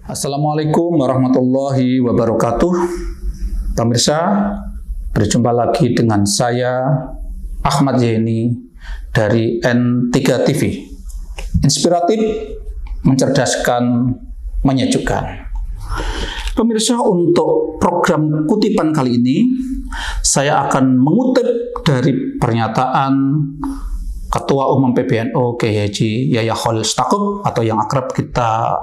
Assalamualaikum warahmatullahi wabarakatuh. Pemirsa, berjumpa lagi dengan saya Ahmad Yeni dari N3 TV. Inspiratif, mencerdaskan, menyejukkan. Pemirsa, untuk program kutipan kali ini saya akan mengutip dari pernyataan Ketua Umum PBNU Kiai Haji Yahya Khalil Stakuf atau yang akrab kita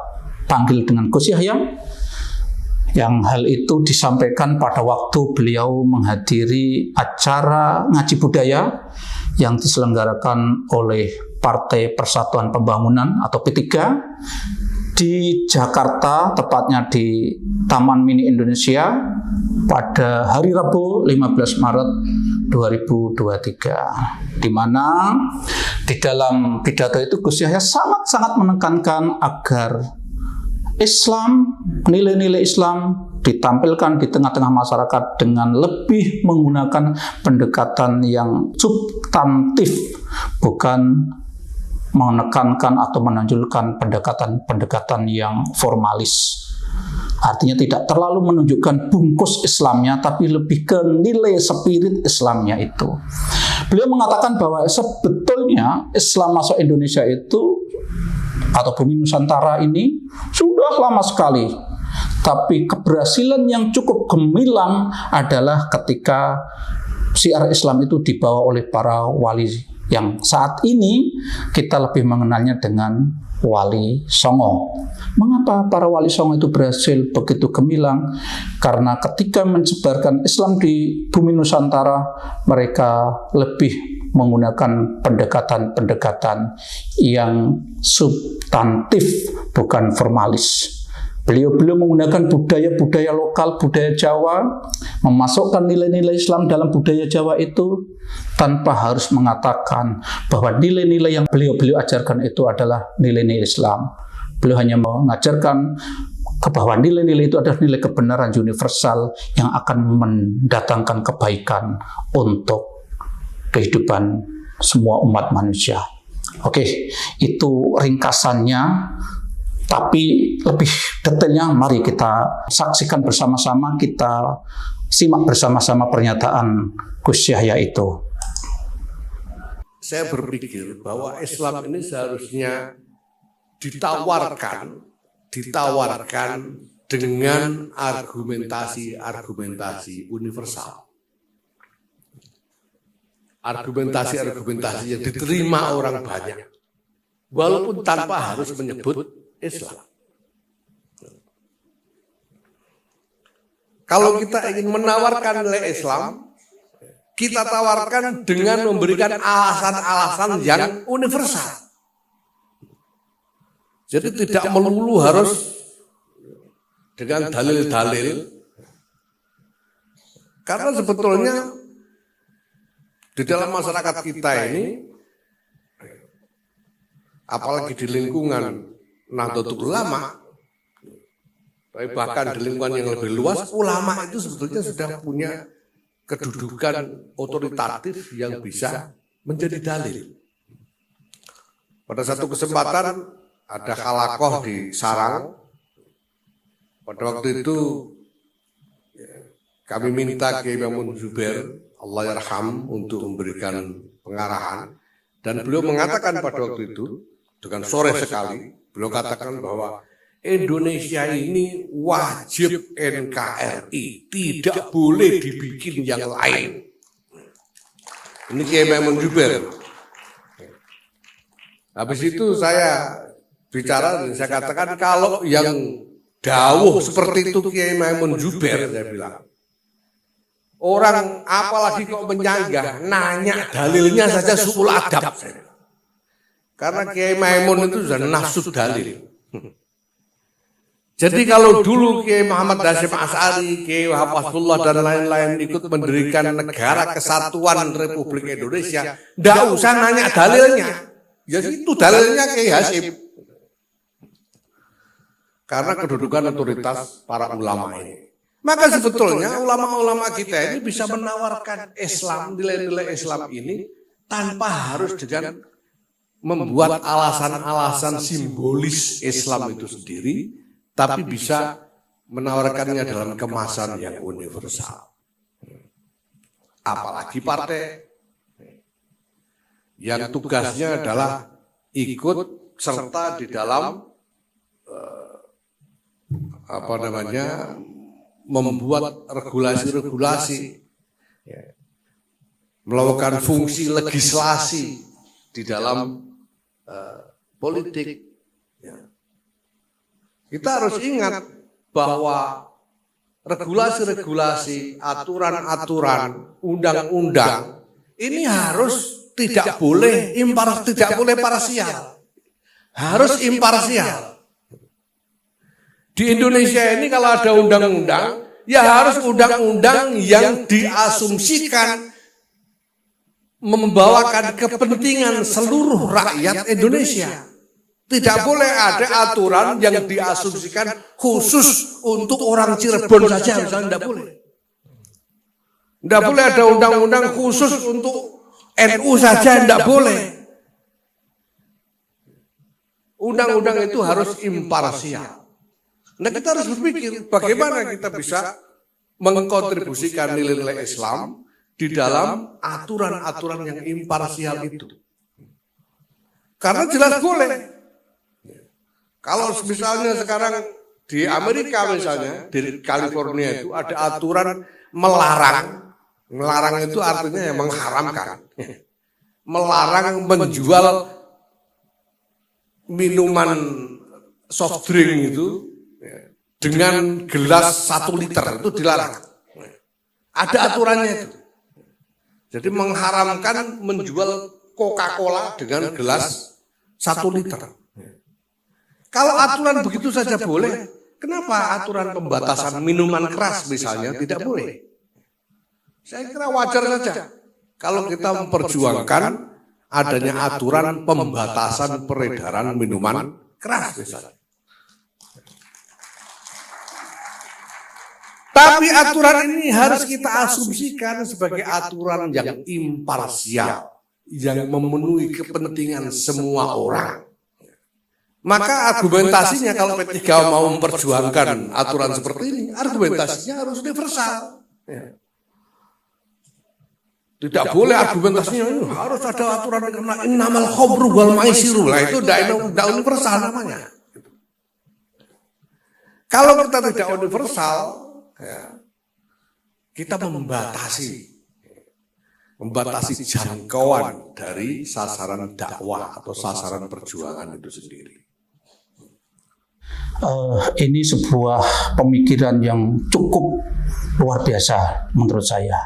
panggil dengan Gus Yahya, yang hal itu disampaikan pada waktu beliau menghadiri acara ngaji budaya yang diselenggarakan oleh Partai Persatuan Pembangunan atau P3 di Jakarta, tepatnya di Taman Mini Indonesia pada hari Rabu 15 Maret 2023, di mana di dalam pidato itu Gus Yahya sangat-sangat menekankan agar Islam, nilai-nilai Islam ditampilkan di tengah-tengah masyarakat dengan lebih menggunakan pendekatan yang substantif, bukan menekankan atau menonjolkan pendekatan yang formalis. Artinya tidak terlalu menunjukkan bungkus Islamnya, tapi lebih ke nilai spirit Islamnya itu. Beliau mengatakan bahwa sebetulnya Islam masuk Indonesia itu atau bumi Nusantara ini sudah lama sekali. Tapi keberhasilan yang cukup gemilang adalah ketika syiar Islam itu dibawa oleh para wali yang saat ini kita lebih mengenalnya dengan Wali Songo. Mengapa para Wali Songo itu berhasil begitu gemilang? Karena ketika menyebarkan Islam di bumi Nusantara, mereka lebih menggunakan pendekatan-pendekatan yang substantif, bukan formalis. Beliau menggunakan budaya-budaya lokal, budaya Jawa, memasukkan nilai-nilai Islam dalam budaya Jawa itu tanpa harus mengatakan bahwa nilai-nilai yang beliau ajarkan itu adalah nilai-nilai Islam. Beliau hanya mengajarkan bahwa nilai-nilai itu adalah nilai kebenaran universal yang akan mendatangkan kebaikan untuk kehidupan semua umat manusia. Oke, itu ringkasannya. Tapi lebih detailnya mari kita saksikan bersama-sama, kita simak bersama-sama pernyataan Gus Yahya itu. Saya berpikir bahwa Islam ini seharusnya ditawarkan dengan argumentasi universal. Argumentasi yang diterima orang banyak, walaupun tanpa harus menyebut Islam. Kalau kita ingin menawarkan nilai Islam, kita tawarkan dengan memberikan alasan-alasan yang universal. Jadi tidak melulu harus dengan dalil-dalil, karena sebetulnya di dalam masyarakat kita ini, apalagi di lingkungan Nahdlatul Ulama, tapi bahkan di lingkungan yang lebih luas, ulama itu sebetulnya sudah punya kedudukan otoritatif yang bisa menjadi dalil. Pada satu kesempatan ada halakoh di Sarang. Pada waktu itu kami minta Kiai Maimun Zubair Allahyarham untuk memberikan pengarahan, dan beliau mengatakan pada waktu itu dengan sore sekali, beliau katakan bahwa Indonesia ini wajib NKRI, tidak boleh dibikin yang lain. Ini Kiai Maimun Zubair. Habis itu saya bicara dan saya katakan, kalau yang dawuh seperti itu Kiai Maimun Zubair, saya bilang, orang apalagi kok menyanggah, nanya dalilnya saja suul adab. Karena Kiai Maimun itu sudah nafsu dalil. Jadi kalau dulu Kiai Muhammad Hasyim Asy'ari, Kiai Hafizullah dan lain-lain ikut mendirikan negara kesatuan Republik Indonesia, tidak usah nanya dalilnya. Ya itu dalilnya Kiai Hasyim. Karena kedudukan otoritas para ulama ini. Maka sebetulnya ulama-ulama kita ini bisa menawarkan Islam, nilai-nilai Islam ini tanpa harus dengan membuat alasan-alasan simbolis Islam itu sendiri, tapi bisa menawarkannya dalam kemasan yang universal. Apalagi partai yang tugasnya adalah ikut serta di dalam membuat regulasi-regulasi, melakukan fungsi legislasi di dalam politik. Kita harus ingat bahwa regulasi-regulasi, aturan-aturan, undang-undang ini harus tidak boleh parsial, harus imparsial. Di Indonesia ini kalau ada undang-undang, ya harus undang-undang yang diasumsikan membawakan kepentingan seluruh rakyat Indonesia. Tidak boleh ada aturan yang diasumsikan khusus untuk orang Cirebon saja, misalnya tidak boleh. Tidak boleh ada undang-undang khusus untuk NU saja, tidak boleh. Undang-undang itu harus imparsial. Nah, kita harus berpikir bagaimana kita bisa mengkontribusikan nilai-nilai Islam di dalam aturan-aturan yang imparsial itu. Karena jelas boleh. Kalau misalnya sekarang di Amerika misalnya, di California itu ada aturan melarang. Melarang itu artinya yang mengharamkan. Melarang menjual minuman soft drink itu dengan gelas 1 liter, itu dilarang. Ada aturannya itu. Jadi mengharamkan menjual Coca-Cola dengan gelas 1 liter. Kalau aturan begitu saja boleh, kenapa aturan pembatasan minuman keras misalnya tidak boleh? Saya kira wajar saja kalau kita memperjuangkan adanya aturan pembatasan peredaran minuman keras misalnya. Tapi aturan ini harus kita asumsikan sebagai aturan yang imparsial, yang memenuhi kepentingan semua orang. Maka argumentasinya kalau P3 mau memperjuangkan aturan seperti ini, argumentasinya harus universal. Tidak boleh argumentasinya ini harus ada aturan karena innamal khamru wal maisiru. Nah, itu tidak universal namanya. Kalau kita tidak universal, kita membatasi jangkauan dari sasaran dakwah atau sasaran perjuangan itu sendiri. Ini sebuah pemikiran yang cukup luar biasa menurut saya.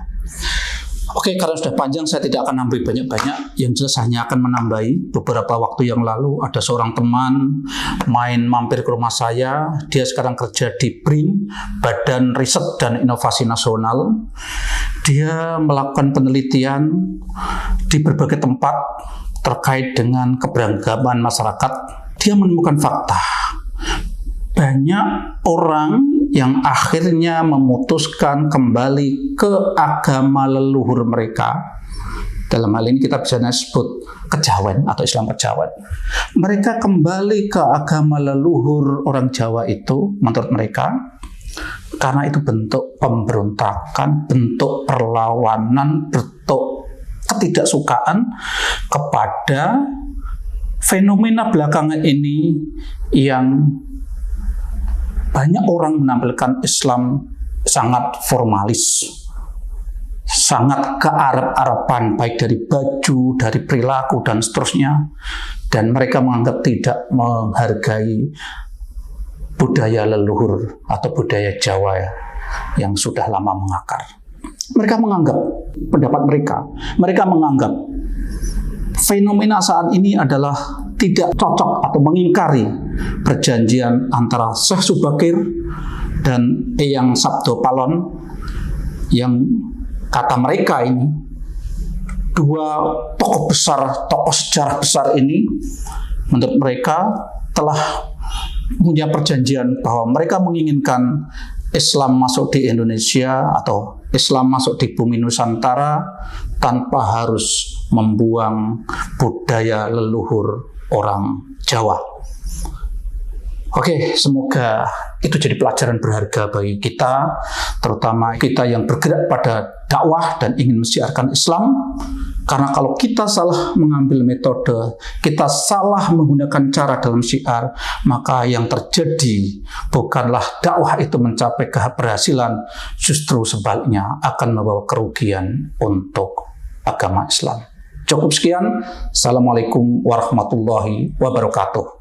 Oke, karena sudah panjang saya tidak akan nambah banyak-banyak. Yang jelas hanya akan menambahi beberapa waktu yang lalu ada seorang teman mampir ke rumah saya. Dia sekarang kerja di BRIN, Badan Riset dan Inovasi Nasional. Dia melakukan penelitian di berbagai tempat terkait dengan keberagaman masyarakat. Dia menemukan fakta. Banyak orang yang akhirnya memutuskan kembali ke agama leluhur mereka. Dalam hal ini kita bisa sebut kejawen atau Islam kejawen. Mereka kembali ke agama leluhur orang Jawa itu menurut mereka karena itu bentuk pemberontakan, bentuk perlawanan, bentuk ketidaksukaan kepada fenomena belakangan ini yang banyak orang menampilkan Islam sangat formalis, sangat kearab-araban, baik dari baju, dari perilaku, dan seterusnya. Dan mereka menganggap tidak menghargai budaya leluhur atau budaya Jawa yang sudah lama mengakar. Mereka menganggap, pendapat mereka menganggap fenomena saat ini adalah tidak cocok atau mengingkari perjanjian antara Syekh Subakir dan Eyang Sabdo Palon yang kata mereka ini dua tokoh sejarah besar ini menurut mereka telah punya perjanjian bahwa mereka menginginkan Islam masuk di Indonesia atau Islam masuk di bumi Nusantara tanpa harus membuang budaya leluhur orang Jawa. Oke, semoga itu jadi pelajaran berharga bagi kita, terutama kita yang bergerak pada dakwah dan ingin mensiarkan Islam. Karena kalau kita salah mengambil metode, kita salah menggunakan cara dalam syiar, maka yang terjadi bukanlah dakwah itu mencapai keberhasilan, justru sebaliknya akan membawa kerugian untuk agama Islam. Cukup sekian. Assalamualaikum warahmatullahi wabarakatuh.